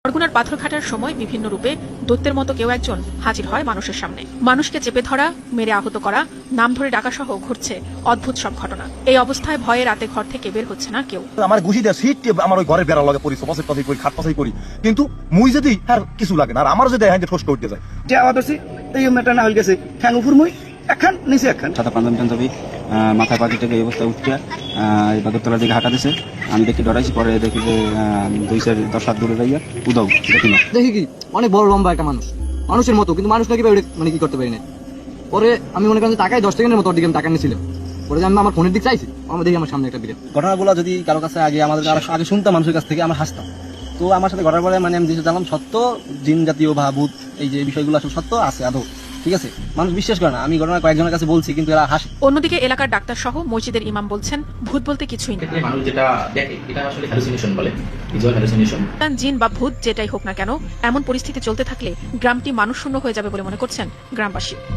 বরগুনার পাথরঘাটার সময় বিভিন্ন রূপে দৈত্যের মতো কেউ একজন হাজির হয় মানুষের সামনে। মানুষকে চেপে ধরা, মেরে আহত করা, নাম ধরে ডাকা সহ ঘটছে অদ্ভুত সব ঘটনা। এই অবস্থায় ভয়ে রাতে ঘর থেকে বের হচ্ছে না কেউ। আমার ঘুষি দেয় সিট আমার ওই ঘরের বেড়া লাগে পরি সোফা সেট করি খাট পাশাই করি, কিন্তু মুই যদি আর কিছু লাগে না, আর আমার যদি হ্যাঁ ঠোস করতে যায় যে আওয়াজ আছে এই মেটা না হয়ে গেছে ঠ্যাং উপর মই একখান নিচে একখান সাদা পাঞ্জাবি মাথায় পাখি থেকে এই অবস্থা উঠছে বাগরতলার দিকে হাঁটা দিছে। আমি দেখি ডরাইছি, পরে দেখি যে 2-10 হাত দূরে যাইয়া উদাও দেখি না, দেখি কি অনেক বড় লম্বা একটা মানুষের মতো, কিন্তু মানুষ নাকি মানে কি করতে পারি না। পরে আমি মনে করেন যে টাকায় 10 সেকেন্ডের মতো ওর দিকে আমি টাকা নিয়েছিলাম। পরে আমি আমার ফোনের দিক চাইছি, আমার দেখি আমার সামনে একটা বিড়াল। ঘটনাগুলো যদি কারো কাছে আগে আমাদের আগে শুনতাম মানুষের কাছ থেকে, আমরা হাসতাম। তো আমার সাথে ঘটার পরে মানে আমি যেটা জানলাম সত্য, জিন জাতীয় বা ভূত এই যে বিষয়গুলো আসলে সত্য আছে আদৌ, ঠিক আছে। মানুষ বিশ্বাস করে না, আমি ঘটনা কয়েকজনের কাছে বলছি কিন্তু এরা হাসে। অন্যদিকে এলাকার ডাক্তার সহ মসজিদের ইমাম বলছেন ভূত বলতে কিছুই নেই। মানুষ যেটা দেখে এটা আসলে হ্যালুসিনেশন বলে, ভিজুয়াল হ্যালুসিনেশন। জিন বা ভূত যেটাই হোক না কেন, এমন পরিস্থিতি চলতে থাকলে গ্রামটি মানুষ শূন্য হয়ে যাবে বলে মনে করছেন গ্রামবাসী।